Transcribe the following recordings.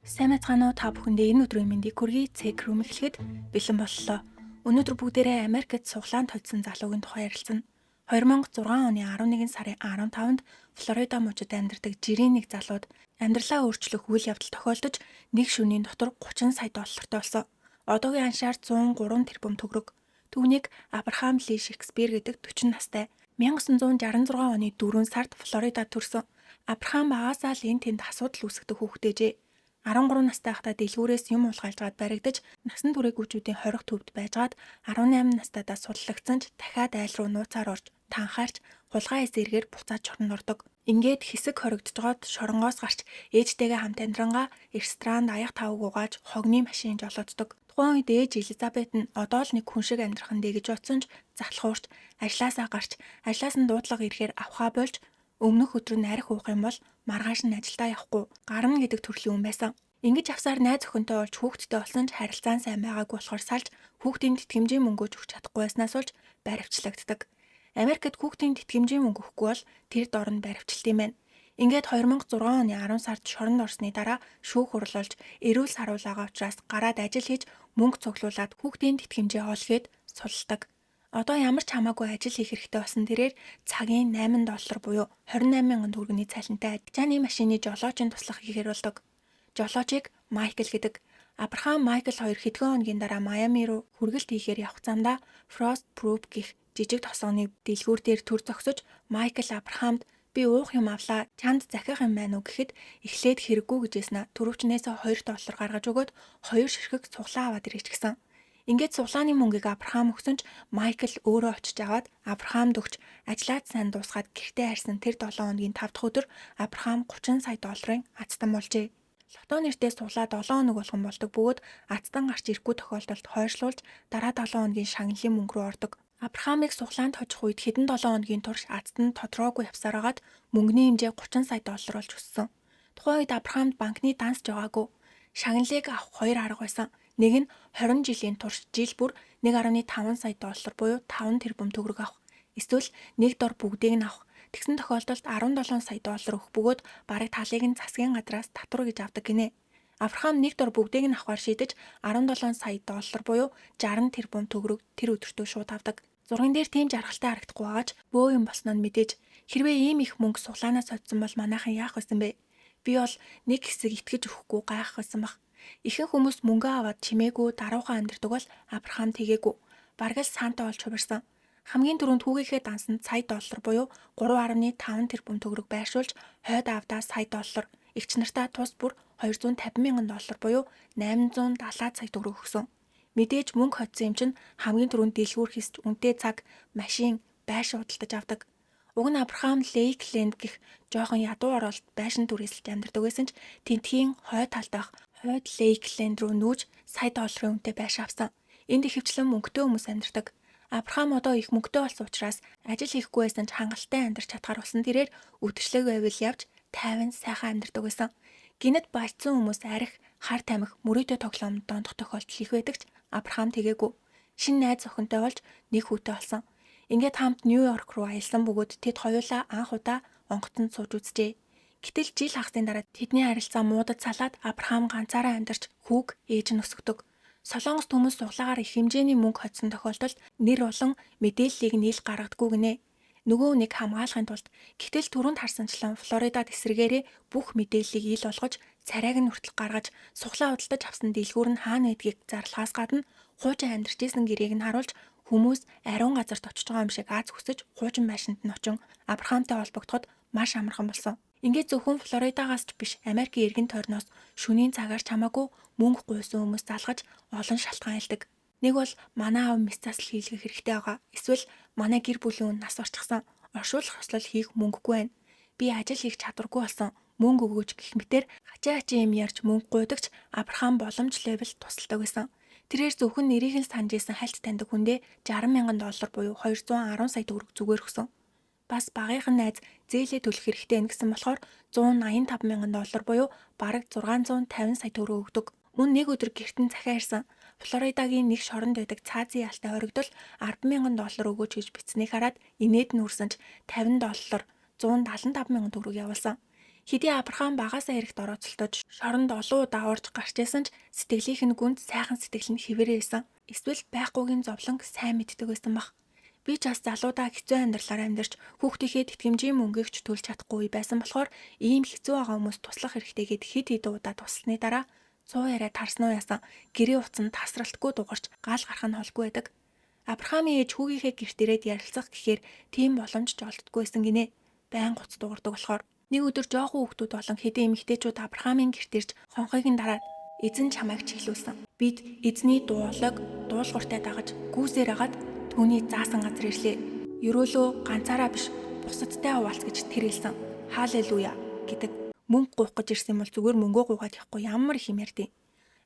Сайн мэцгаануу та бүхэндээ энэ өдрийн мэндийг хүргэе. Цэг рүүм эхлэхэд бэлэн боллоо. Өнөөдөр бүгдээрээ Америкт суглаанд хоцсон залуугийн тухай ярилцсан. 2006 оны 11 сарын 15-нд Флорида мужид амьдардаг жирийн нэг залууд амьдралаа өөрчлөх үйл явдал тохиолдож нэг шөнийн дотор 30 сая доллартай болсон. Одоогийн аншаар 103 тэрбум төгрөг. Түүнийг Абрахам Ли Шекспир гэдэг 40 настай 1966 оны 4 сард Флоридад төрсөн. Абрахам багаасаа л энэ тэнд асуудал үүсгдэг хүүхдээжээ. 13 настай байхдаа дэлгүүрээс юм уулгаалжгаад баригдаж, насан турш хүүчүүдийн хорих төвд байжгаад 18 настайдаа судлагдсан ч дахиад айл руу нууцаар орж, танхаарч, хулгай эсэргээр буцаад шоронд ордог. Ингээд хэсэг хоригдожгоод шоронгоос гарч ээжтэйгээ хамт амьдрангаа ресторанд аяг тавг угааж хогны машин жолооддог. Тухайн үед ээж Элизабет нь одоо л нэг хүн шиг амьдрахын дээ гэж бодсон ч залхуурч, ажлаасаа гарч, ажлаас нь дуудлага ирэхээр авахаа болж өмнөх өдөр нь арх уух юм бол маргааш нь ажилдаа явахгүй гарна гэдэг төрлийн хүн байсан. Ингэж авсаар найз охинтой болж хүүхэдтэй болсон ч харилцаан сайн байгаагүй болохоор салж хүүхдийн тэтгэмжийн мөнгөө өгч чадахгүй байснаас болж баривчлагддаг. Америкт хүүхдийн тэтгэмжийн мөнгө өгөхгүй бол тэр дор нь баривчлалт юм байна. Ингээд 2006 оны 10 сард шоронд орсны дараа шүүх хурлуулж эрүүл саруул байгаа учраас гараад ажил хийж мөнгө цуглуулад хүүхдийн тэтгэмжээ олгээд сулдаг. Одоо ямар ч хамаагүй ажил хийх хэрэгтэй болсон тэрээр цагийн $8 буюу 28 мянган төгрөгийн цалинтай ажлын машины жолоочийн туслах хийхээр болдог. Жолоочийг Майкл гэдэг. Абрахам Майкл хоёр хэдхэн хоногийн дараа Майами руу хүргэлт хийхээр явах замдаа Frost Proof гэх жижиг тосгоны дэлгүүр дээр төр зогсож Майкл Абрахамд би уух юм авлаа чамд захих юм байна уу гэхэд эхлээд хэрэггүй гэжээснэ түрүүчнээсээ $2 гаргаж өгөөд 2 ширхэг цуглаа аваад ирэх гэсэн. Ингээд цуглааны мөнгийг Абрахам өгсөн ч Майкл өөрөө очиж аваад Абрахамд өгч ажлаад сайн дуусгаад гэртээ харьсан тэр 7 хоногийн 5 дахь өдөр Абрахам 30 сая долларын ацтан болжээ. Лото нэртээ суглаа 7 хоног болгон болдог бөгөөд ацтан гарч ирэхгүй тохиолдолд хойшлуулж дараа 7 хоногийн шагналын мөнгө рүү ордог. Абрахамыг суглаанд хожих үед хэдэн 7 хоногийн турш ацтан тодорхойгүй явсаар агаад мөнгөний хэмжээ 30 сая доллар болж өссөн. Тухайн үед Абрахамд банкны данс жагаагүй. Шагналыг авах хоёр арга байсан. Нэг нь 20 жилийн турш жил бүр 1.5 сая доллар буюу 5 тэрбум төгрөг авах. Эсвэл нэг дор бүгдийг нь авах. Тэгсэн тохиолдолд 17 сая доллар өгөх бөгөөд бараг талыг нь засгийн гадраас татвар гэж авдаг гинэ. Авраам нэг дор бүгдийг нь авахар шийдэж 17 сая доллар буюу 60 тэрбум төгрөг тэр өдөртөө шууд авдаг. Зурган дээр тийм жаргалтай харагдахгүй байгаач бөө юм болсноо нь мэдээж хэрвээ ийм их мөнгө суглаанаас очсон бол манайхан яах байсан бэ? Би бол нэг хэсэг итгэж өгөхгүй гайхах байсан баг. Ихэнх хүмүүс мөнгө аваад чимээгүй даруухан амьдардаг бол Абрахам тэгээгүй. Бараг л саантай болж хувирсан. Хамгийн түрүүнд хүүгийнхээ дансанд сая доллар буюу 3.5 тэрбум төгрөг байршуулж хойд аавдаа сая доллар, эгч нартаа тус бүр 250 мянган доллар буюу 870 сая төгрөг өгсөн. Мэдээж мөнгө хоцсон юм чинь хамгийн түрүүнд дэлгүүр хийсч үнэтэй цаг, машин, байшин худалдаж авдаг. Уг нь Абрахам Лейкленд гэх жоохон ядуу оролт байшин түрээсэлж амьдардаг байсан ч тентхийн хойд талд байх хойд Лейкленд руу нүүж сая долларын үнэтэй байшин авсан. Энд ихэвчлэн мөнгөтэй хүмүүс амьдардаг. Абрахам одоо их мөнгөтэй болсон учраас ажил хийхгүй байсан ч хангалттай амьдарч чадхаар болсон тэрээр үдшилэг байвал явж тайван сайхан амьдардаг байсан. Гинэт баажсан хүмүүс арх, хар тамхи, мөрөөдөө тоглоомд дондох тохиолдол их байдаг ч Абрахам тэгээгүй. Шинэ найз охинтой болж нэг хүүтэй болсон. Ингээд хамт Нью-Йорк руу аялсан бөгөөд тэд хоёулаа анх удаа онгоцонд сууж үзжээ. Гэтэл жил хагасын дараа тэдний харилцаа муудад салаад Абрахам ганцаараа амьдарч хүүг ээж нь өсгдөг. Солонгост хүмүүс суглаагаар их хэмжээний мөнгө хоцсон тохиолдолд нэр улан мэдээллийг нийл гаргадаггүй гинэ. Нөгөө нэг хамгаалахын тулд гэтэл түрүүнд харсанчлан Флоридад эсрэгээрээ бүх мэдээллийг ил болгож царайг нь хүртэл гаргаж суглаа худалдаж авсан дэлгүүр нь хаана гэдгийг зарлахаас гадна хуучин амьдарч исэн гэрээг нь харуулж хүмүүс ариун газарт очиж байгаа юм шиг аз хүсэж хуучин байшинд нь очин Абрахамтай холбогдоход маш амархан болсон. Ингээд зөвхөн Флоридагаас ч биш Америкийн эргэн тойрноос шөнийн цагаар ч хамаагүй мөнгө гуйсан хүмүүс залгаж олон шалтгаан илдэг. Нэг бол манай аав мэс засал хийлгэх хэрэгтэй байгаа. Эсвэл манай гэр бүлийн хүн нас орчихсан. Оршуулах ёслол хийх мөнгөгүй байна. Би ажил хийх чадваргүй болсон. Мөнгө өгөөч гэх мэтэр хачаа юм ярьж мөнгө гуйдагч Абрахам боломж левел тусалдаг байсан. Тэрээр зөвхөн нэрийг нь санаж исэн хальт таньдаг хүндээ 60 мянган доллар буюу 210 сая төгрөг зүгээр өгсөн. Бас багийнхан найз зээлээ төлөх хэрэгтэй гэсэн болохоор 185 мянган доллар буюу бараг 650 сая төгрөг өгдөг. Мөн нэг өдөр гэрт нь захиа ирсэн. Флоридагийн нэг шоронд байдаг цаазын ялтай хоригдол 10 мянган доллар өгөөч гэж бичснийг хараад инээд нүүрсэн ч $50, 175 мянган төгрөг явуулсан. Хэдий Авраам багаасаа хэрэгт орооцолтож шоронд олон удаа орж гарч байсан ч сэтгэлийнх нь гүнд сайхан сэтгэл нь хэвээрээ байсан. Эсвэл байхгүйгийн зовлон сайн мэддэг байсан бах. Би ч бас залуудаа хэцүү амьдралаар амьдарч хүүхдийнхээ тэтгэмжийн мөнгөөгч төлж чадахгүй байсан болохоор ийм хэцүү байгаа хүмүүс туслах хэрэгтэйгээд хэд хэд удаа тусласны дараа 100 яриа тарснуу яасан гэрээ утсан тасралтгүй дугарч гал гарах нь холгүй байдаг. Авраамийн ээж хүүгийнхээ гэрт ирээд ярилцах гэхээр тийм боломж ч олддгүй байсан гинэ. Байн гоц дуурдаг болохоор нэг өдөр жоохон хүүхдүүд болон хэдэн эмэгтэйчүүд Авраамийн гэрт ирж хонхойг нь дараад эзэн чамайг чиглүүлсэн. Бид эзний дуулаг дуулууртай дагаж гүйсээр агаад түүний заасан газар ирлээ. Ерөөлөө ганцаараа биш бусадтай хуваалц гэж тэр хэлсэн. Халелуя гэдэг. Мөнгө гуйх гэж ирсэн бол зүгээр мөнгөө гуйгаад явахгүй ямар их юм ярьдیں۔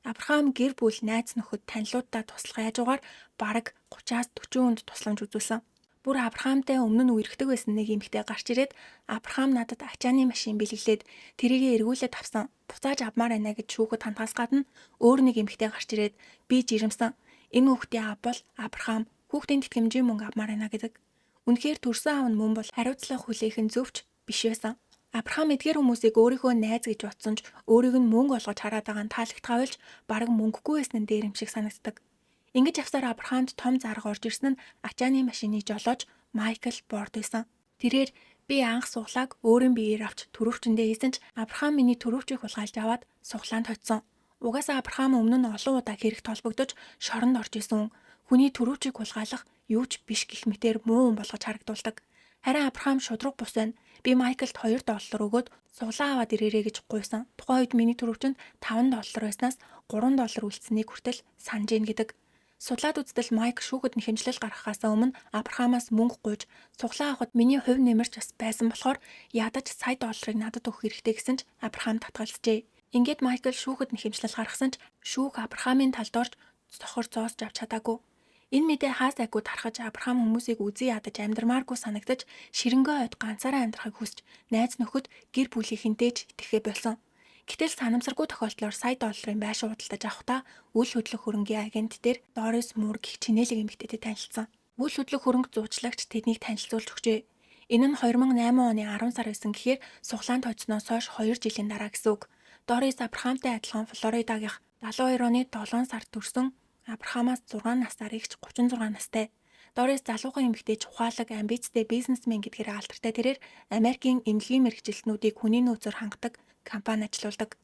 Авраам гэр бүл найз нөхөд танилуудтай туслах яажуугаар бараг 30-аас 40 хүнд тусламж үзүүлсэн. Бүр Авраамтай өмнө нь үерхдэг байсан нэг эмэгтэй гарч ирээд Авраам надад ачааны машин бэлгэлээд тэрийгэ эргүүлээд авсан. Буцааж авмаар байна гэж шүүхэд хандхаас гадна өөр нэг эмэгтэй гарч ирээд би жирэмсэн. Энэ хүүхдийн аав бол Авраам. Хүүхдийн тэтгэмжийн мөнгө авмаар байна гэдэг. Үнэхээр төрсөн аав нь мөн бол хариуцлага хүлээх нь зөвч биш байсан. Авраам эдгээр хүмүүсийг өөрийнхөө найз гэж бодсон ч өөрийг нь мөнгө олгож хараад байгаа нь таалагдхавалж бараг мөнгөгүй байсан нь дээр юм шиг санагддаг. Ингэж явсаар Авраамд том зарга орж ирсэн нь ачааны машины жолооч Майкл Борд байсан. Тэрээр би анх суглааг өөрийн биеэр авч төрөвчөндөө хийсэн ч Авраам миний төрөвчийг хулгайлж аваад суглаанд хоцсон. Угаасаа Авраам өмнө нь олон удаа хэрэгт холбогдож шоронд орж исэн. Хүний төрөвчийг хулгайлах юу ч биш гэх мэтээр муу хүн болгож харагдуулдаг. Харин Авраам шудраг бус байна. Би Майклд $2 өгөөд суглаа аваад ирээрэй гэж гуйсан. Тухайн үед миний төрөвчөнд $5 байснаас $3 үлдсэнийг хүртэл санаж ийн гэдэг. Судлаад үзтэл Майк шүүхэд нь хэмжлэл гаргахаас өмнө Авраамаас мөнгө гуйж суглаа авахд миний хувь нэмэрч бас байсан болохоор ядаж $100 надад өгөх хэрэгтэй гэсэн ч Авраам татгалзжээ. Ингээд Майкл шүүхэд нь хэмжлэл гаргасан ч шүүх Авраамийн талд орж цохор зоосж авч чадаагүй. Энэ мэдээ хаасайгүй тархаж Авраам хүмүүсийг үзий ядаж амьдрмааргүй санагдаж ширэнгөө ойд ганцаараа амьдрахыг хүсч найз нөхөд гэр бүлийнхэнтэй ч итгэхээ болсон. Гэтэл санамсаргүй тохиолдлоор $100 байшин худалдаж авахдаа үл хөдлөх хөрөнгийн агент дээр Дорис Мур гэх чинэлэг эмэгтэйтэй танилцсан. Үл хөдлөх хөрөнгө зуучлагч тэднийг танилцуулж өгчээ. Энэ нь 2008 оны 10 сар байсан гэхээр суглаанд хоцсноос хойш 2 жилийн дараа гэсэн үг. Дорис Авраамтай адилхан Флоридагийнх 72 оны 7 сард төрсөн Авраамаас 6 насаар ихч 36 настай. Дорис залуухан эмэгтэй ухаалаг, амбицтай бизнесмен гэдгээр алдартай тэрээр Америкийн эмнэлгийн мэргэжилтнүүдийг хүний нөөцөөр хангадаг компани ажилуулдаг.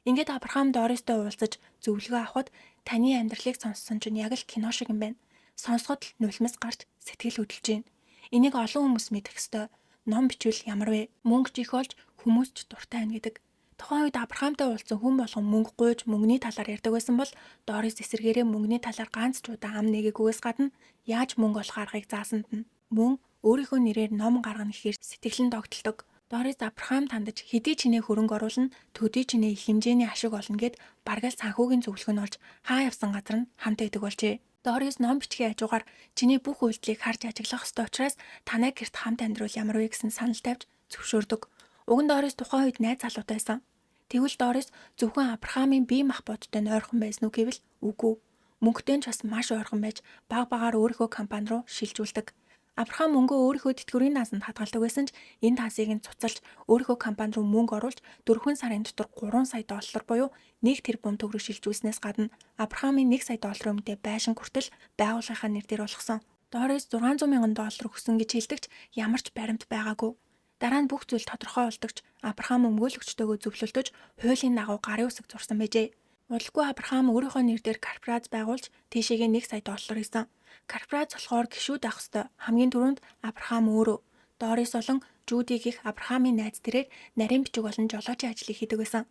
Ингээд Авраам Дористой уулзаж зөвлөгөө авахд таны амьдралыг сонссон чинь яг л кино шиг юм байна. Сонсоход л нулимс гарч сэтгэл хөдлөж байна. Энийг олон хүмүүс мэдэх ёстой. Ном бичвэл ямар вэ? Мөнгө ч их олж хүмүүс ч дуртай байна гэдэг. Тухайн үед Авраамтай уулзсан хүн болгон мөнгө гуйж мөнгөний талаар ярьдаг байсан бол Дорис эсэргээрээ мөнгөний талаар ганц ч удаа ам нэгээгүйгээс гадна яаж мөнгө олох аргыг заасанд нь мөн өөрийнхөө нэрээр ном гаргана гэхээр сэтгэлэн догтлдог. Дорис Авраам тандаж хэдий чинээ хөрөнгө оруулна төдий чинээ их хэмжээний ашиг олно гэд бараг л санхүүгийн зөвлөгөө нь олж хаа явсан газар нь хамт байдаг болжээ. Дорис ном бичгийн хажуугаар чиний бүх үйлдэлийг харж ажиглах ёстой учраас танай гэрт хамт амьдрал ямар вэ гэсэн санал тавьж зөвшөөрдөг. Уг нь Дорис тухайн үед найз залуутай байсан. Тэгвэл Дорис зөвхөн Авраамийн бие махбодтой нойрхон байсан уу гэвэл үгүй. Мөнгөтэй ч бас маш ойрхон байж баг багаар өөрийнхөө компани руу шилжүүлдэг. Авраам мөнгөө өөрийнхөө тэтгэврийн наасанд хадгалдаг байсан ч энэ таасыг нь цуцалж өөрийнхөө компани руу мөнгө оруулж 4 сарын дотор $3 сая буюу $1 тэрбум төгрөг шилжүүлснээс гадна Авраамийн $1 сая өмнөдөө байшин хүртэл байгууллагынхаа нэр дээр болгосон. Дорис $600,000 өгсөн гэж хэлдэгч ямар ч баримт байгаагүй. Дараа нь бүх зүйл тодорхой болдогч Авраам өмгөөлөгчтэйгөө зөвлөлдөж хуулийн дагуу гарын үсэг зурсан байжээ. Удалгүй Авраам өөрийнхөө нэр дээр корпорац байгуулж тийшээгээ $1 сая хийсэн. Корпорац болохоор гишүүд авах ёстой. Хамгийн түрүүнд Авраам өөрөө. Дорис болон Жуди гэх Авраамийн найз тэрээр нарийн бичиг болон жолоочийн ажлыг хийдэг байсан.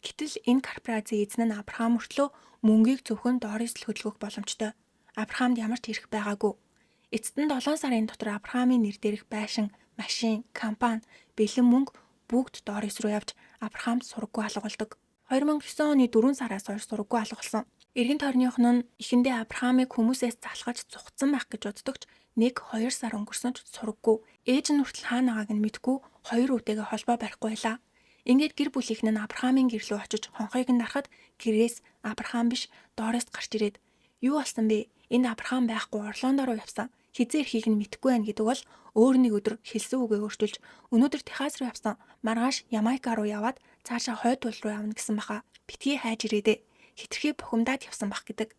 Гэтэл энэ корпорацийн эзэн нь Авраам мөртлөө мөнгийг зөвхөн Дорис л хөдөлгөх боломжтой. Авраамд ямар ч эрх байгаагүй. Эцэст нь 7 сарын дотор Авраамийн нэр дээрх байшин, машин, компани, бэлэн мөнгө бүгд Дорис руу явж Авраамд сураггүй алга болдог. 2009 оны 4 сараас хойш сураггүй алга болсон. Эргэн тойрных нь эхэндээ Авраамыг хүмүүсээс залхаж цугцсан байх гэж боддогч 1-2 сар өнгөрсөн ч сураггүй. Ээж нь хүртэл хаана байгааг нь мэдгүй 2 үетэйгээ холбоо барихгүй байлаа. Ингээд гэр бүлийнх нь Авраамийн гэр рүү очиж хонхойг нь дарахад гэрээс Авраам биш Дорис гарч ирээд "Юу болсон бэ? Энд Авраам байхгүй орлоон дороо явсан. хизээ эрхийг нь мэдэхгүй байна гэдэг бол өөр нэг өдөр хэлсэн үгээ өөрчилж өнөөдөр Техас руу явсан маргааш Ямайка руу яваад цаашаа хойд туул руу явна гэсэн баха. Битгий хайж ирээдээ. Хитрхи бухимдаад явсан бах гэдэг.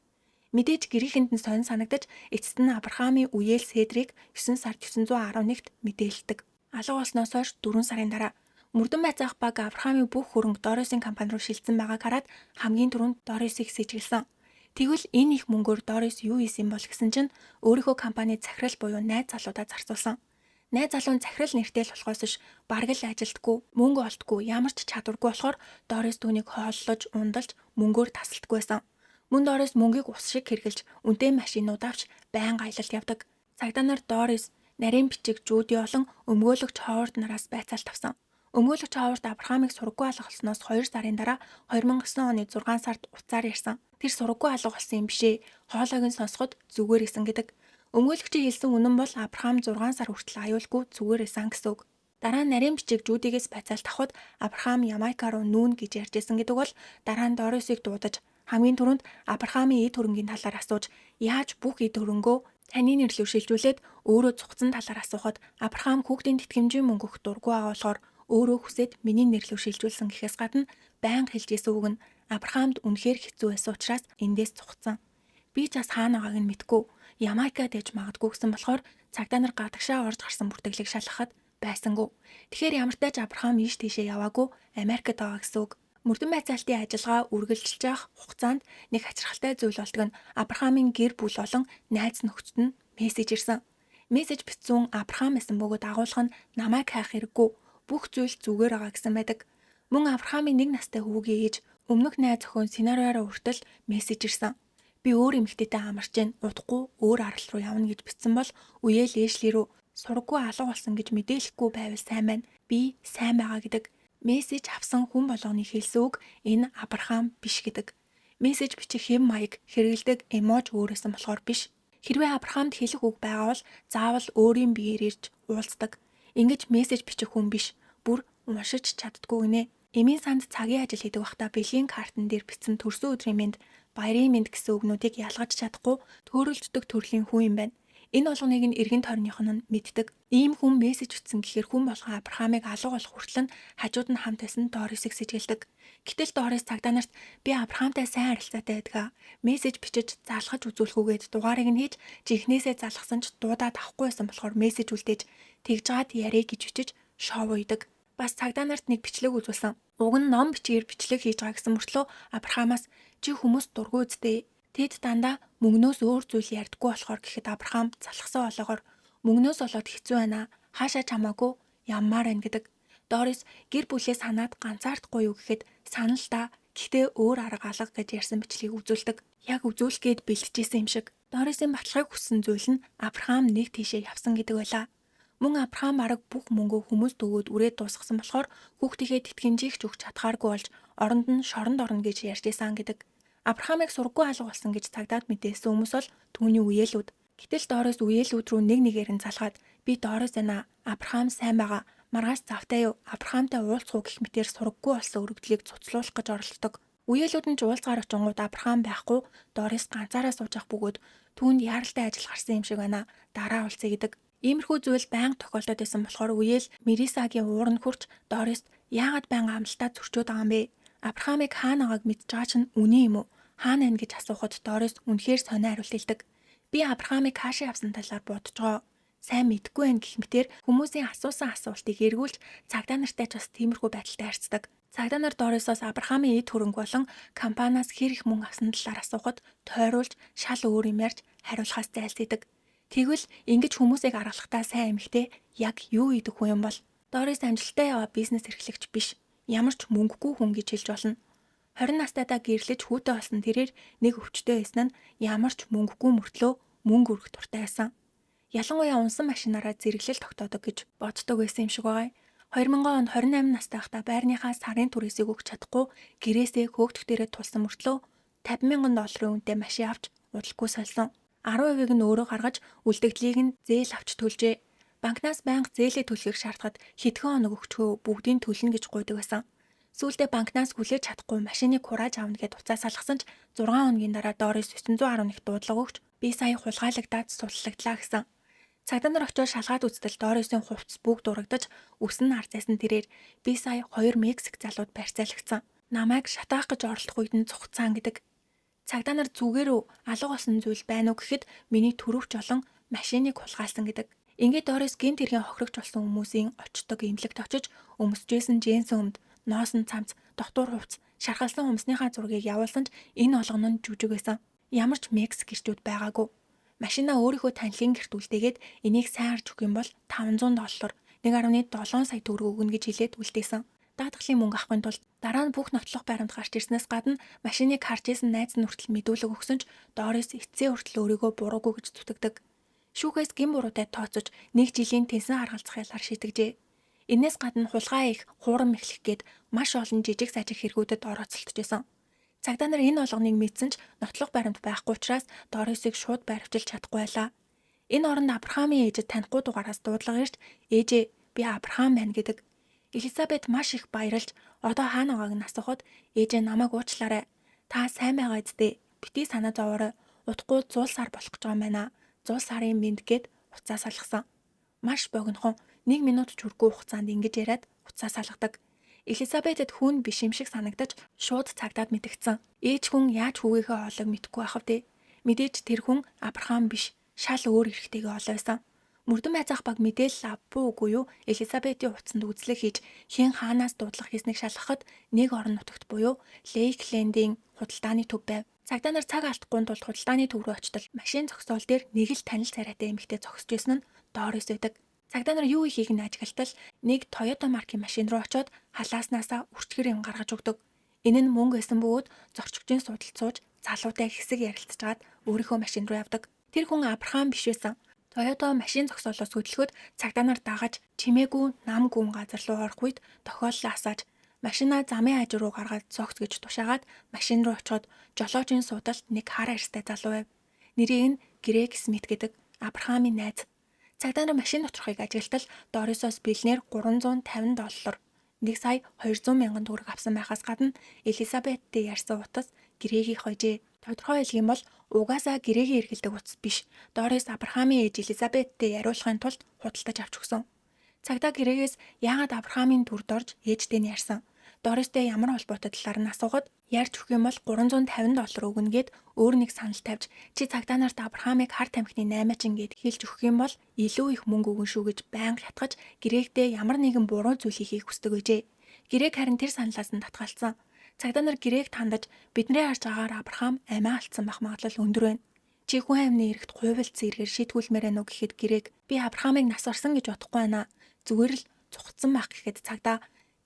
Мэдээж гэрийнхэнд нь сонь санагдаж эцэст нь Авраамийн үеэл Седрийг 9 сард 911-т мэдээлдэг. Алга болсноос хойш 4 сарын дараа мөрдөн байцаах баг Авраамийн бүх хөрөнгө Дорисын компани руу шилжсэн байгааг хараад хамгийн түрүүнд Дорисыг сэжиглсэн. Тэгвэл энэ их мөнгөөр Дорис юу хийсэн бол гэсэн чинь өөрийнхөө компани захирал буюу найз залуудаа зарцуулсан. Найз залуу нь захирал нэртэй л болохоос ш бараг л ажилтгүй, мөнгө олдгүй, ямар ч чадваргүй болохоор Дорис түүнийг хооллож, ундалж мөнгөөр тасалдаггүй байсан. Мөн Дорис мөнгийг ус шиг хэрглэж, үнэтэй машинууд авч байнга аялалд явдаг. Цагдаа нар Дорис нарийн бичиг Жуди болон өмгөөлөгч Ховард нараас байцаалт авсан. Өмгөөлөгч Ховард Авраамыг сургаггүй алгахлсноос 2 сарын дараа 2009 оны 6 сард уцаар ярьсан. Тэр сургаггүй алга болсон юм бишээ. Хоолойг нь сонсоход зүгээр исэн гэдэг. Өмгөөлөгчийн хэлсэн үнэн бол Авраам 6 сар хүртэл аюулгүй зүгээр исэн гэсэн үг. Дараа нь нарийн бичиг Жудигээс байцаалт авахд Авраам Ямайка руу нүүн гэж ярьжсэн гэдэг бол дараа нь Дорисыг дуудаж хамгийн түрүүнд Авраамийн эд хөрөнгийн талаар асууж яаж бүх эд хөрөнгөө таны нэрлүү шилжүүлээд өөрөө цугцсан талаар асуухад Авраам хүүхдийн тэтгэмжийн мөнгө өгөх дургүй байгаа болохоор өөрөө хүсээд миний нэрлүү шилжүүлсэн гэхээс гадна байнга хэлжсэн үг нь Авраамд үнэхээр хэцүү байсан учраас эндээс цугцсан. Би ч бас хаана байгааг нь мэдгүй. Ямайкад ээж магадгүй гэсэн болохоор цагдаа нар гадагшаа орж гарсан бүртгэлийг шалгахад байсангүй. Тэгэхээр ямартай ч Авраам ийш тийшээ яваагүй Америкт байгаа гэсэн үг. Мөрдөн байцаалтын ажиллагаа үргэлжилж явах хугацаанд нэг хачирхалтай зүйл болдог нь Авраамийн гэр бүл болон найз нөхдөд нь мессеж ирсэн. Мессеж бичсэн Авраам байсан бөгөөд агуулга нь намайг хайх хэрэггүй. Бүх зүйл зүгээр байгаа гэсэн байдаг. Мөн Авраамийн 1 настай хүүгийн ээж өмнөх найз охин сценариороо хүртэл мессеж ирсэн. Би өөр эмэгтэйтэй амарч जैन удахгүй өөр арал руу явна гэж бичсэн бол үеэл ээшли рүү сургаггүй алга болсон гэж мэдээлэхгүй байвал сайн байна. Би сайн байгаа гэдэг. Мессеж авсан хүн болгоны хэлсэн үг энэ Авраам биш гэдэг. Мессеж бичих хэм маяг хэрэгэлдэг эможи өөрөөсөн болохоор биш. Хэрвээ Авраамд хэлэх үг байгаа бол заавал өөрийн биеэр ирж уулздаг. Ингэж мессеж бичих хүн биш. Бүр уншиж чаддгүй гинэ. Эмийн санд цагийн ажил хийдэг байхдаа бэлгийн картан дээр бичсэн төрсөн өдрийн мэнд, баярын мэнд гэсэн үгнүүдийг ялгаж чадахгүй төөрөлддөг төрлийн хүн юм байна. Энэ болгоныг нь эргэн тойрных нь мэддэг. Ийм хүн мессеж бичсэн гэхээр хүн болгон Авраамыг алга болох хүртэл нь хажууд нь хамт байсан Дорисыг сэжгэлдэг. Гэтэл Дорис цагдаа нарт би Авраамтай сайн харилцаатай байдаг. Мессеж бичиж залгаж үзүүлэхгүйгээд дугаарыг нь хийж жихнээсээ залгасан ч дуудаад авахгүй байсан болохоор мессеж үлдээж тэгжгаад яриа гэж бичиж шоу үйдэг. Бас цагдаа нарт нэг бичлэг үзүүлсэн. Уг нь ном бичгээр бичлэг хийж байгаа гэсэн мөртлөө Авраамаас чи хүмүүс дургүй үстэй. Тэд дандаа мөнгнөөс өөр зүйл ярьдаггүй болохоор гэхэд Авраам залхсан олоогоор мөнгнөөс болоод хэцүү байна. Хаашаа чамаагүй яммаар байна гэдэг. Дорис гэр бүлээ санаад ганцаардахгүй юу гэхэд санал та гэхдээ өөр арга алга гэж ярьсан бичлэгийг үзүүлдэг. Яг үзүүлэх гээд бэлтжижсэн юм шиг. Дорисын баталгааг хүссэн зүйл нь Авраам нэг тийшээ явсан гэдэг байлаа. Мөн Авраам арга бүх мөнгөө хүмүүст өгөөд үрээд дуусгасан болохоор хүүхдийнхээ тэтгэмжийг ч өгч чадхааргүй болж оронд нь шоронд орно гэж ярьжсэн гэдэг. Авраамыг сургаггүй алга болсон гэж цагдаад мэдээсэн хүмүүс бол түүний үеэлүүд. Гэтэл Дорис үеэлүүд рүү нэг нэгээр нь залгаад би Дорис байна. Авраам сайн байгаа. Маргааш завтай юу? Авраамтай уулзах гэх мэтээр сургаггүй болсон өргөдлийг цуцлуулах гэж оролддог. Үеэлүүд нь ч уулзгаар очингууд Авраам байхгүй Дорис ганцаараа сууж ах бөгөөд түүнд яаралтай ажил гарсан юм шиг байна. Дараа уулзъя гэдэг. Иймэрхүү зүйл байнга тохиолдоод байсан болохоор үеэл Мерисагийн ууранд хурч Дорист яагаад байнга амлалтаа зөрчөөд байгаа юм бэ? Авраамыг хаана байгааг мэдж байгаа чинь үнэн юм уу? Хаана байна гэж асуухад Дорис үнэхээр сонио хариулт хэлдэг. Би Авраамыг хаашаа явсан талаар бодож байгаа. Сайн мэдгүй байх гэх мэтэр хүмүүсийн асуусан асуултыг эргүүлж цагдаа нартай ч бас тиймэрхүү байдалтай харьцдаг. Цагдаа нар Дорисоос Авраамийн эд хөрөнгө болон компаниас хэр их мөнгө авсан талаар асуухад тойруулж шал өөр юм ярьж хариулахаас зайлсхийдэг. Тэгвэл ингэж хүмүүсийг аргалахтаа сайн эмэгтэй яг юу идэх хүн юм бол Дорис амжилттай яваа бизнес эрхлэгч биш. Ямар ч мөнгөгүй хүн гэж хэлж болно. 20 настайдаа гэрлэж хүүтэй болсон тэрээр нэг өвчтөй байсан нь ямар ч мөнгөгүй мөртлөө мөнгө өргөх дуртай байсан. Ялангуяа унсан машинаараа зэрэглэл тогтоодог гэж боддог байсан юм шиг байгаа. 2000 онд 28 настай байхдаа байрныхаа сарын түрээсийг өгч чадахгүй гэрээсээ хөөгдөхтөрөө тулсан мөртлөө $50,000 үнэтэй машин авч удалгүй сольсон. 10% нь өөрөө гаргаж үлдэгдлийг нь зээл авч төлжээ. Банкнаас байнга зээлээ төлөхийг шаардахад хэдхэн хоног өгчхөө бүгдийг төлнө гэж гуйдаг байсан. Сүүлдээ банкнаас хүлээж чадахгүй машиныг хурааж авна гэд уцаа салгасан ч 6 хоногийн дараа Дорис 911 дуудлага өгч би сая хулгайлагдаад суллагдлаа гэсэн. Цагдаа нар очиж шалгаад үзтэл Дорисын хувцас бүгд урагдаж, үс нь арзайсан тэрээр би сая 2 Мексик залууд барьцаалагдсан. Намайг шатаах гэж оролдох үед нь цугцаан гэдэг. Цагдаа нар зүгээр үү алга болсон зүйл байна уу гэхэд миний төрөвч олон машиныг хулгайлсан гэдэг. Ингээд Дорис гэмт хэргийн хохирогч болсон хүмүүсийн очдог имлэгт очиж өмсөжсэн джинсэн өмд, ноосн цамц, дотуур хувцас, шархалсан өмсныхаа зургийг явуулсан ч энэ олгоно нь жүжиг байсан. Ямар ч Мексик ирчүүд байгаагүй. Машина өөрийнхөө танилын гэрт үлдээгээд энийг сайн харж өгөх юм бол $500, 1.7 сая төгрөг өгнө гэж хэлээд үлдээсэн. Даатгалын мөнгө авахын тулд дараа нь бүх нотлох баримт гарч ирснээс гадна машиныг харж исэн найз нь хүртэл мэдүүлэг өгсөн ч Дорис эцсээ хүртэл өөрийгөө буруугүй гэж зүтгэдэг. Шүүхээс гин буруутай тооцож 1 жилийн тэнсэн харгалзах ялгаар шийтгэжээ. Энээс гадна хулгай их, хуурам эхлэх гээд маш олон жижиг сажиг хэрэгүүдэд орооцолтож байсан. Цагдаа нар энэ олгоныг мэдсэн ч нотлох баримт байхгүй учраас Дорисыг шууд баривчилж чадахгүй байлаа. Энэ оронд Абрахамын ээжэд танихгүй дугаараас дуудлага ирж ээжээ би Абрахам байна гэдэг. Элизабет маш их баярлж одоо хаана байгааг нь асуухад ээжээ намайг уучлаарай. Та сайн байгаа зү? Бити санаа зовоорой. Утгагүй 100 сар болох гэж байгаа юм байна. 100 сарын мэд гээд уцаа салгасан. Маш богинохон 1 минут ч хүрэхгүй хугацаанд ингэж яриад уцаа салгадаг. Элизабетэд хүн биш юм шиг санагдаж шууд цагдаад мэдгдсэн. Ээж хүн яаж хүүгийнхээ хоолойг мэдэхгүй байх вэ? Мэдээж тэр хүн Абрахам биш, шал өөр эрэгтэйгээ олоойсан. Мөрдөн байцаах баг мэдээлэл авбуу үгүй юу? Элизабетийн утсанд үзлэг хийж хэн хаанаас дуудлага хийснийг шалгахад нэг орон нутагт буюу Лейклендийн худалдааны төв байв. Цагдаа нар цаг алдахгүй тулд худалдааны төв рүү очтол машин зогсоол дээр нэг л танил царайтай эмэгтэй зогсож байсан нь Дорис байдаг. Цагдаа нар юу ихийг нь ажиглалтал нэг Toyota маркийн машин руу очиод халааснасаа үрчгэр юм гаргаж өгдөг. Энэ нь мөнгө байсан бөгөөд зорчигчийн судалд сууж залуутай хэсэг ярилцчихад өөрийнхөө машин руу явдаг. Тэр хүн Абрахам биш байсан. Toyota машин зогсоолоос хөдлөхөд цагдаа нар дагаж чимээгүй нам гүн газар руу орох үед тохиоллоо асааж машинаа замын хажуу руу гаргаад зогс гэж тушаагаад машин руу очиод жолоочийн суудалд нэг хар арьстай залуу байв. Нэрийг нь Грег Смит гэдэг Абрахамын найз. Цагдаа нар машин очихыг ажиглалтал Дорисоос бэлнээр $350, 1 сая 200 мянган төгрөг авсан байхаас гадна Элизабеттэй ярьсан утас Грегийг хойжээ. Тодорхой хэлэх юм бол угаасаа Грегийн эргэлдэг утас биш. Дорис Абрахамын ээж Элизабеттэй яриулахын тулд худалдаж авч өгсөн. Цагдаа Грегээс яагаад Абрахамын дүрд орж ээжтэй нь ярьсан. Дористэй ямар холбоотой талаар нь асуухад ярьж өгөх юм бол $350 өгнө гэд өөр нэг санал тавьж чи цагдаа нарт Абрахамыг хар тамхины 8 гэд хэлж өгөх юм бол илүү их мөнгө өгнө шүү гэж байнга хятгаж Грегтэй ямар нэгэн буруу зүйл хийхийг хүсдэг гэжээ. Грег харин тэр саналаас нь татгалцсан. Цагдаа нар Грег тандаж бидний харж байгаагаар Абрахам амиа алдсан бах магадлал өндөр байна. Чи хүн амины эрэгт хуйвалцсан эргээр шийтгүүлмээр байна уу гэхэд Грег би Абрахамыг нас барсан гэж бодохгүй байна. Зүгээр л цугцсан байх гэхэд цагдаа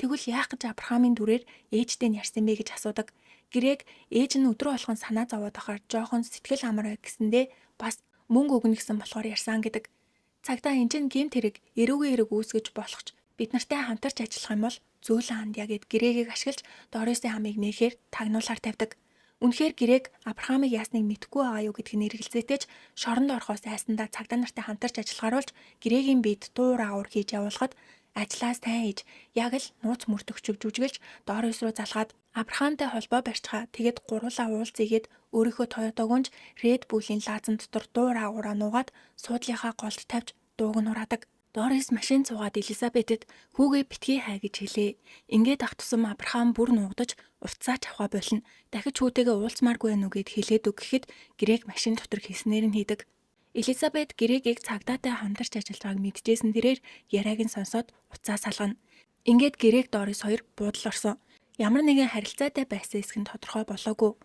тэгвэл яах гэж Абрахамын дүрээр ээжтэй нь ярьсан бэ гэж асуудаг. Грег ээж нь өдрө болгон санаа зовоод ахаар жоохон сэтгэл амар бай гэсэндээ бас мөнгө өгнө гэсэн болохоор ярьсан гэдэг. Цагдаа энэ чинь гэмт хэрэг эрүүгийн хэрэг үүсгэж болох ч бид нартай хамтарч ажиллах юм бол зөөлөн хандъя гэд Грегийг ашиглаж Дорисын хамыг нээхээр тагнуулаар тавьдаг. Үнэхээр Грег Абрахамыг яасныг мэдэхгүй байгаа юу гэдгийг нэргэлзээтэйч шоронд орохоос айсандаа цагдаа нартай хамтарч ажиллахаар болж Грегийн биед дуур агуур хийж явуулахад ажлаа сайн хийж яг л нууц мөрдөгчөг жүжиглж Дорис руу залгаад Абрахамтай холбоо барьцгаа тэгээд гурлаа уулзъягээд өөрийнхөө Toyota-гонж Red Bull-ийн лаазан дотор дуур агуураа нуугаад суудлынхаа голд тавьж дууг нь ураадаг. Дорис машин цугаад Элизабетэд хүүгээ битгий хай гэж хэлээ. Ингээд ах тусам Абрахам бүр нуугдаж уцаач авах болно. Дахиж хүүтэйгээ уулзмааргүй байна уу гэд хэлээд үг гэхэд Грег машин дотор хийснээр нь хийдэг. Элизабет Грегийг цагдаатай хамтарч ажиллаж байгааг мэдчихсэн тэрээр яриаг нь сонсоод уцаа салгана. Ингээд Грег Дорис хоёр буудалд орсон. Ямар нэгэн харилцаатай байсан эсэх нь тодорхой болоогүй.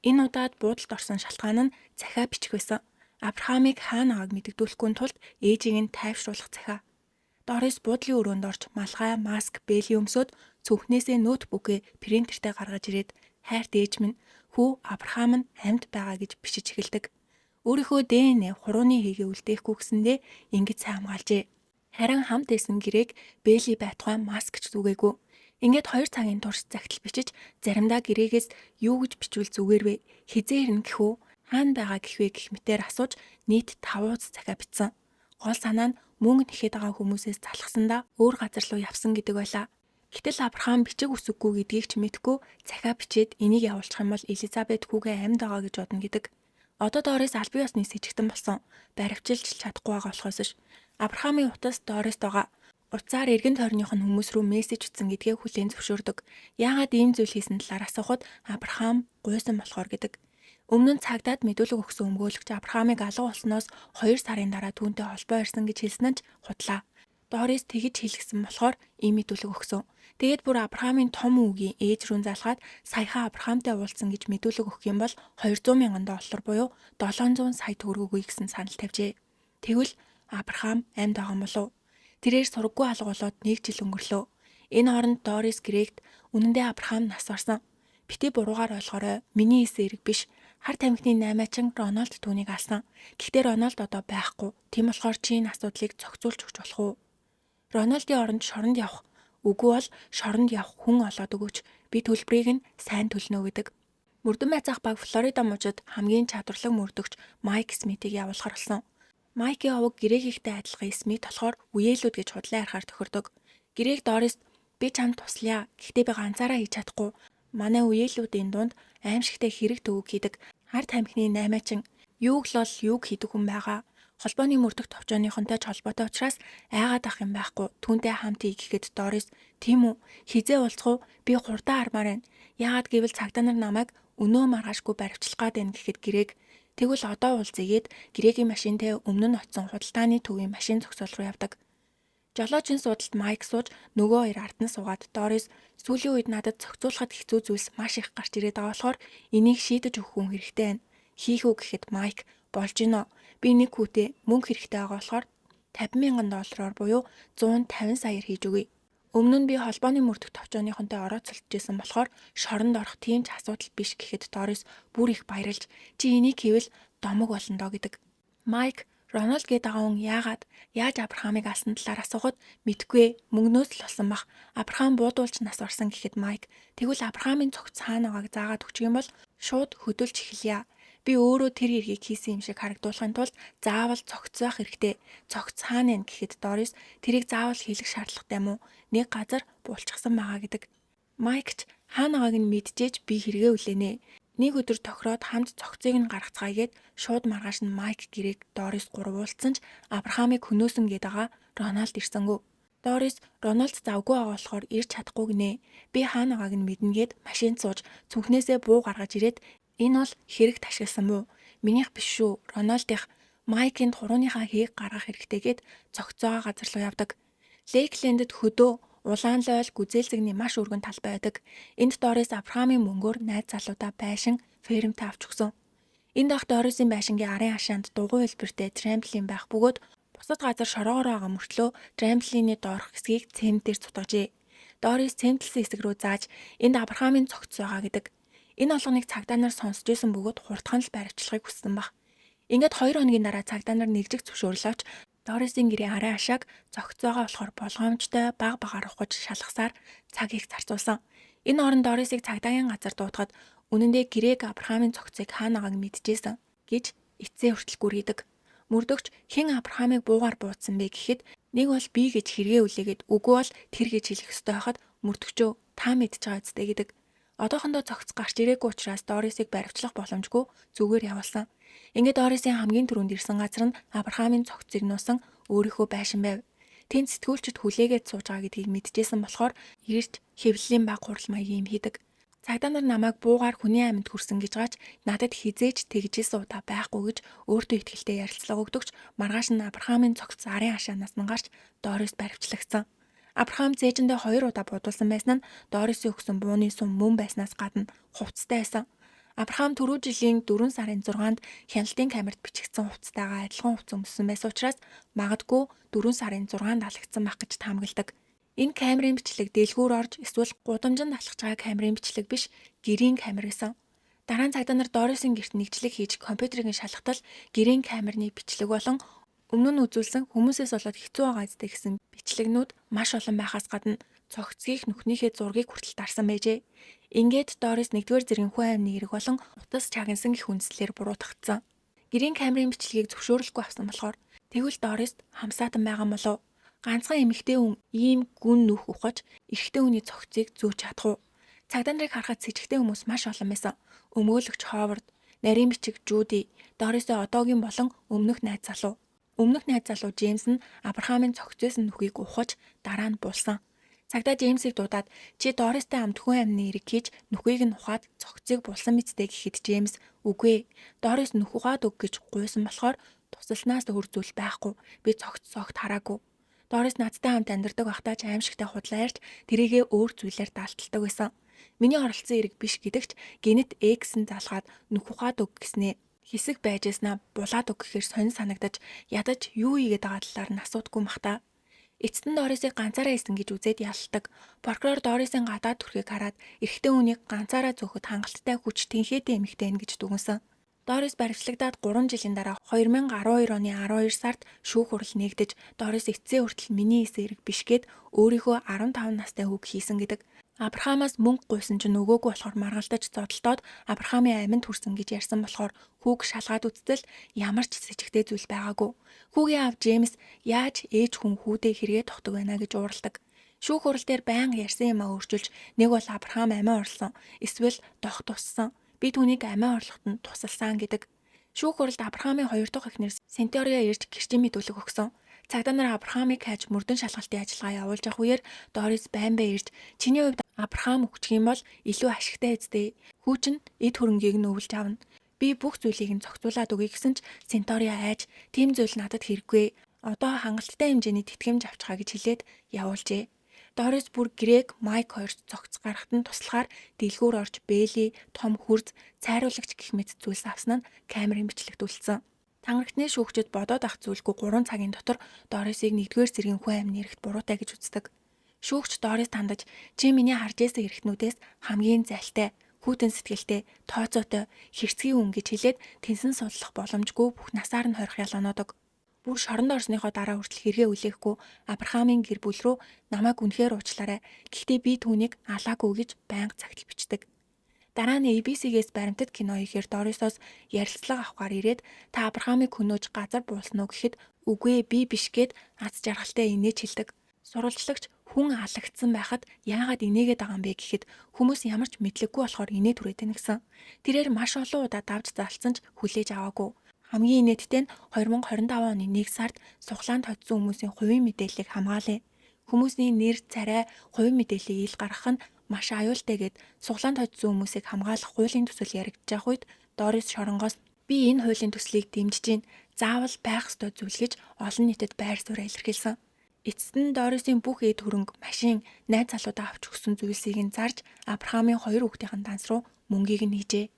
Энэ удаад буудалд орсон шалтгаан нь захиа бичих байсан. Абрахамыг хаана байгааг мэдэгдүүлэхгүй тулд ээжийг нь тайвшруулах захиа. Дорис буудлын өрөөнд орж малгай, маск, бэли өмсөд цүнхнээсээ ноутбукээ принтертэй гаргаж ирээд хайрт ээж минь хүү Абрахам нь амьд байгаа гэж бичиж эхэлдэг. Өөрийнхөө ДНХ хурууны хийгээ үлдээхгүй гэсэндээ ингэж сайн хамгаалжээ. Харин хамт исэн Грег бэли байтугай маск ч зүгээгүй. Ингээд 2 цагийн турш загтал бичиж заримдаа Грегээс юу гэж бичвэл зүгээр вэ? Хизээ ирнэ гэхүү? Хаана байгаа гэх вэ гэх мэтээр асууж нийт 5 удаа захиа бичсэн. Гол санаа нь мөнгө нэхэд байгаа хүмүүсээс залхсандаа өөр газар руу явсан гэдэг байлаа. Гэтэл Абрахам бичиг үсэггүй гэдгийг ч мэдэхгүй захиа бичээд энийг явуулчих юм бол Элизабет хүүгээ амьд байгаа гэж бодно гэдэг. Одоо Дорис албан ёсны с 'ижигтэн болсон. Баривчилж чадахгүй байгаа болохоос ш. Авраамийн утас Дорист байгаа. Утсаар эргэн тойрных нь хүмүүс рүү мессеж утсан гэдгээ хүлээн зөвшөөрдөг. Яагаад ийм зүйл хийсэн талаар асуухад Авраам гуйсан болохоор гэдэг. Өмнө нь цагдаад мэдүүлэг өгсөн өмгөөлөгч Авраамыг алга болсноос 2 сарын дараа түүнтэй холбоо ирсэн гэж хэлсэн нь худлаа. Дорис тэгж хэлгсэн болохоор ийм мэдүүлэг өгсөн. Тэгээд бүр Авраамийн том үгийн ээж рүү залгаад саяхан Авраамтай уулзсан гэж мэдүүлэг өгөх юм бол 200 мянган доллар буюу 700 сая төгрөг өгье гэсэн санал тавьжээ. Тэгвэл Авраам амьд байгаа юм болов? Тэрээр сургаггүй алга болоод 1 жил өнгөрлөө. Энэ хооронд Дорис Грегт үнэндээ Авраам нас барсан. Бити буруугаар ойлгоорой. Миний эс эрэг биш. Хар тамхины 8-аачин Рональд түүнийг алсан. Гэхдээ Рональд одоо байхгүй. Тийм болохоор чи энэ асуудлыг зохицуулж өгч болох уу? Рональдын оронд шоронд явах. Үгүй бол шоронд явах хүн олоод өгөөч. Би төлбөрийг нь сайн төлнө гэдэг. Мөрдөн байцаах баг Флорида мужид хамгийн чадварлаг мөрдөгч Майк Смитийг явуулахар болсон. Майкийн овог Грегийнхтэй адилхан Смит болохоор үеэлүүд гэж худлаа ярихаар тохирдог. Грег Дорист би чамд туслая. Гэхдээ би ганцаараа хийж чадахгүй. Манай үеэлүүдийн дунд аимшигтай хэрэг төвөг хийдэг. Хар тамхины 8-аачин юуг л бол юуг хийдэг хүн байгаа. Холбооны мөрдөх товчооныхонтой ч холбоотой учраас айгаад ах юм байхгүй. Түүнтэй хамт хий гэхэд Дорис тийм үү хизээ уулзах уу би хурдан армаар байна. Яагаад гэвэл цагдаа нар намайг өнөө маргаашгүй баривчлах гээд байна гэхэд Грег тэгвэл одоо уулзъя гэд Грегийн машинтай өмнө нь очисон худалдааны төвийн машин зогсоол руу явдаг. Жолоочийн суудалд Майк сууж нөгөө хоёр ард нь суугаад Дорис сүүлийн үед надад зохицуулахад хэцүү зүйлс маш их гарч ирээд байгаа болохоор энийг шийдэж өгөх хүн хэрэгтэй байна. Хийх үү гэхэд Майк болж гинэ. Би нэг хүүтэй мөнгө хэрэгтэй байгаа болохоор 50 мянган доллараар буюу 150 саяар хийж өгье. Өмнө нь би холбооны мөрдөх товчооныхонтой орооцолтжсэн болохоор шоронд орох тийм ч асуудал биш гэхэд Дорис бүр их баярлж чи энийг хийвэл домог болно доо гэдэг. Майк Рональд гэдэг агуун яаж Авраамыг алсан талаар асуухад мэдгүй мөнгнөөс л болсон бах. Авраам буудуулж нас барсан гэхэд Майк тэгвэл Авраамын цогц хаана байгааг заагаад өгчих юм бол шууд хөдөлж эхэлье. Би өөрөө тэр хэргийг хийсэн юм шиг харагдуулахын тулд заавал цогцоох хэрэгтэй. Цогц хаана вэ гэхэд Дорис тэрийг заавал хэлэх шаардлагатай мó. Нэг газар буулчихсан байгаа гэдэг. Майк ч хаана байгааг нь мэдчихэж би хэрэгээ үлээнэ. Нэг өдөр тохироод хамт цогцыг нь гаргацгаагээд шууд маргааш нь Майк Грег Дорис гурвуулсан ч Авраамыг хөнөөсөн гээд байгаа Рональд ирсэнгүү. Дорис Рональд завгүй байгаа болохоор ирж чадахгүй гинэ. Би хаана байгааг нь мэднэ гээд машинд сууж цүнхнээсээ буу гаргаж ирээд энэ бол хэрэг ташилсан мүү? Минийх биш шүү. Рональдих Майкинд хурууныхаа хийг гаргах хэрэгтэй гээд цогцоогоо газар руу явдаг. Лейклендд хөдөө улаан лойл гүзээлзэгний маш өргөн тал байдаг. Энд Дорис Авраамийн мөнгөөр найз залуудаа байшин фермтэй авч өгсөн. Энд ах Дорисын байшингийн арын хашаанд дугуй хэлбэртэй трамплин байх бөгөөд бусад газар шороогоор байгаа мөртлөө трамплины доорх хэсгийг цементээр цутгажээ. Дорис цементэлсэн хэсэг рүү зааж энд Авраамийн цогц байгаа гэдэг. Энэ олгоныг цагдаа нар сонсч исэн бөгөөд хурдхан л баривчлахыг хүссэн баг. Ингээд 2 хоногийн дараа цагдаа нар нэгжих зөвшөөрлөж Дорисын гэрээ арын хашааг зохицоогоо болохоор болгоомжтой баг багаар ухаж шалгасаар цаг их зарцуулсан. Энэ орон Дорисыг цагдаагийн газар дуутахад үнэндээ Грег Авраамийн цогцыг хаана байгааг мэдчихсэн гэж эцсээ хүртэл гүрийдэг. Мөрдөгч хэн Авраамыг буугаар буудсан бэ гэхэд нэг бол би гэж хэрэгээ үлээгээд үгүй бол тэр гэж хэлэх ёстой хахад мөрдөгчөө та мэдж байгаа зү гэдэг. Одоохондоо цогц гарч ирээгүй учраас Дорисыг баривчлах боломжгүй зүгээр явуулсан. Ингээд Дорисын хамгийн түрүүнд ирсэн газар нь Авраамийн цогцыг нуусан өөрийнхөө байшин байв. Тэнд сэтгүүлчд хүлээгээд сууж байгаа гэдгийг мэдчихсэн болохоор ирж хэвлэлийн баг хурал маягийн юм хийдэг. Цагдаа нар намайг буугаар хүний амьд хүрсэн гэж гаач надад хизээж тэгжсэн удаа байхгүй гэж өөртөө ихтэй ярилцлага өгдөгч маргааш нь Авраамийн цогц арын хашаанаас нь гарч Дорис баривчлагсан. Авраам зээжиндээ 2 удаа бодулсан байсан нь Дорисын өгсөн бууны сум мөн байснаас гадна хувцастай байсан. Авраам түрүү жилийн 4 сарын 6-нд хяналтын камерт бичигдсэн хувцастайгаа адилхан хувцас өмссөн байсан учраас магадгүй 4 сарын 6-нд алагдсан байх гэж таамагладаг. Энэ камерын бичлэг дэлгүүр орж эсвэл гудамжинд алхаж байгаа камерын бичлэг биш, гэрийн камер гэсэн. Дараа нь цагдаа нар Дорисын гэрт нэгжлэг хийж компьютерийн шалгалтал гэрийн камерны бичлэг болон өмнө нь үзүүлсэн хүмүүсээс болоод хэцүү байгаа зү гэсэн бичлэгнүүд маш олон байхаас гадна цогцгийг нүхнийхээ зургийг хүртэл дарсан байжээ. Ингээд Дорис 1-р зэргийн хүн амны эрэг болон утас чагнасан гэх үндслээр буруутгагдсан. Гэрийн камерын бичлэгийг зөвшөөрөлгүй авсан болохоор тэгвэл Дорист хамсаатан байгаа болов. Ганцхан эмэгтэй хүн ийм гүн нүх ухаж эрэгтэй хүний цогцыг зөөж чадах уу? Цагдаа нарыг харахад с ิจ гтэй хүмүүс маш олон байсан. Өмгөөлөгч Ховард, Нарийн бичиг Жуди, Дорисийн одоогийн болон өмнөх найз залуу. Өмнөх найз залуу Джеймс нь Абрахамын цогцойсон нүхийг ухаж дараа нь булсан. Цагдаа Джеймсийг дуудаад чи Дористай хамт хүн амны эрэг хийж нүхийг нь ухаад цогцыг булсан мэдтэй гэхэд Джеймс үгүй ээ. Дорис нүх ухаад өг гэж гуйсан болохоор тусалснаас өөр зүйл байхгүй. Би цогц хараагүй. Дорис надтай хамт амьдардаг байхдаа ч аимшигтай худлаа ярьж тэрийгээ өөр зүйлээр даалталдаг байсан. Миний оролцсон эрэг биш гэдэгч генет X-н залгаад нүх ухаад өг гэснээ хэсэг байжснаа булаад өг гэхээр сонир санагдаж ядаж юу ийгээд байгаа талаар нь асуудгүй махта. Эцэст нь Дорисыг ганцаараа исэн гэж үзээд ялдаг. Прокурор Дорисийн гадаад төрхийг хараад эрэгтэй хүнийг ганцаараа зөөхөд хангалттай хүч тэнхээтэй эмэгтэй байна гэж дүгнсэн. Дорис баривчлагдаад 3 жилийн дараа 2012 оны 12 сард шүүх хурал нэгдэж Дорис эцсээ хүртэл миний эсэ эрэг биш гэд өөрийнхөө 15 настай хүүг хийсэн гэдэг. Абрахамаас мөнгө гуйсан чинь өгөөгүй болохоор маргалдаж зодолтоод Абрахамын аминд хүрсэн гэж ярьсан болохоор хүүг шалгаад үзтэл ямар ч сэжигтэй зүйл байгаагүй. Хүүгийн аав Джеймс яаж ээж хүн хүүдээ хэрэгээ тогтдог байна гэж уурладаг. Шүүх хурал дээр байнга ярьсан юмаа өөрчилж нэг бол Абрахам амиа орлсон, эсвэл дох туссан. Би түүнийг амиа орлоход нь тусалсан гэдэг. Шүүх хуралд Абрахамын 2 дахь эхнэр Синтория ирж гэрчийн мэдүүлэг өгсөн. Цагдаа нар Абрахамыг хайж мөрдөн шалгалтын ажиллагаа явуулж явах үеэр Дорис баймбаа ирж чиний хувьд Абрахам өгчих юм бол илүү ашигтай эзтэй. Хүү чинь эд хөрөнгийг нь өвлж авна. Би бүх зүйлийг нь зохицуулаад өгье гэсэн ч Синтория айж тийм зүйл надад хэрэггүй. Одоо хангалттай хэмжээний тэтгэмж авчихаа гэж хэлээд явуулжээ. Дорис бүр Грег, Майк хоёрт цогц гарахт нь туслахаар дэлгүүр орж Бэйли, Том хурц, цайруулагч гэх мэт зүйлс авсан нь камерын бичлэгт үлдсэн. Тангартны шүүгчид бодоод ах зүйлгүй 3 цагийн дотор Дорисыг 1-р зэргийн хүн амны эрэгт буруутай гэж үздэг. Шүүгч Дорис тандаж чи миний харж байсан эрэгтнүүдээс хамгийн залтай, хүйтэн сэтгэлтэй, тооцоотой, хэрцгий хүн гэж хэлээд тэнсэн судлах боломжгүй бүх насаар нь хорих ялгаанодог. Бүр шоронд орсныхоо дараа хүртэл хэрэгээ үлээхгүй Абрахамын гэр бүл рүү намайг үнэхээр уучлаарай. Гэхдээ би түүнийг алаагүй гэж байнга цагтл бичдэг. Дараа нь ABC-гээс баримтат кино хийхээр Дорисоос ярилцлага авахар ирээд та Абрахамыг хөнөөж газар буулсан уу гэхэд үгүй би биш гэд аз жаргалтай инээж хэлдэг. Сурвалжлагч хүн алагдсан байхад яагаад инээгээд байгаа юм бэ гэхэд хүмүүс ямар ч мэдлэггүй болохоор инээ түрээд тэнэгсэн. Тэрээр маш олон удаа давж залцсан ч хүлээж аваагүй. Хамгийн инээдтэй нь 2025 оны 1 сард суглаанд хоцсон хүмүүсийн хувийн мэдээллийг хамгаалъя. Хүмүүсийн нэр, царай, хувийн мэдээллийг ил гаргах нь маш аюултай гэд суглаанд хоцсон хүмүүсийг хамгаалах хуулийн төсөл яригдж байх үед Дорис шоронгоос би энэ хуулийн төслийг дэмжиж гин заавал байх ёстой зүйл гэж олон нийтэд байр суурь илэрхийлсэн. Эцэст нь Дорисийн бүх эд хөрөнгө, машин, найз залуудаа авч өгсөн зүйлсийг нь зарж Абрахамын 2 хүүхдийн данс руу мөнгийг нь хийжээ.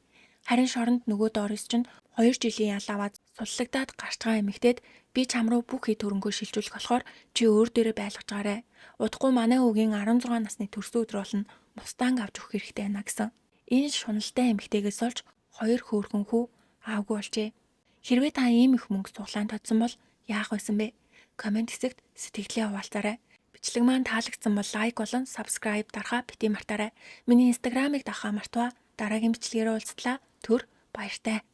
Харин шоронд нөгөө Дорис чинь 2 жилийн ял аваад суллагдаад гарч байгаа эмэгтэйд би чам руу бүх эд хөрөнгөө шилжүүлэх болохоор чи өөр дээрээ байлгаж гараа. Удахгүй манай хүүгийн 16 насны төрсөн өдөр болно мустанг авч өгөх хэрэгтэй байна гэсэн. Энэ шуналтай эмэгтэйгээс олж 2 хөөрхөн хүү аавгүй болжээ. Хэрвээ та ийм их мөнгө суглаанд тоцсон бол яах байсан бэ? Комент хэсэгт сэтгэлээ хуваалцаарай. Бичлэг маань таалагдсан бол лайк болон subscribe дарахаа бити мартаарай. Миний инстаграмыг дагахаа мартаваа. Дараагийн бичлэгээр уулзтлаа. Түр баяртай.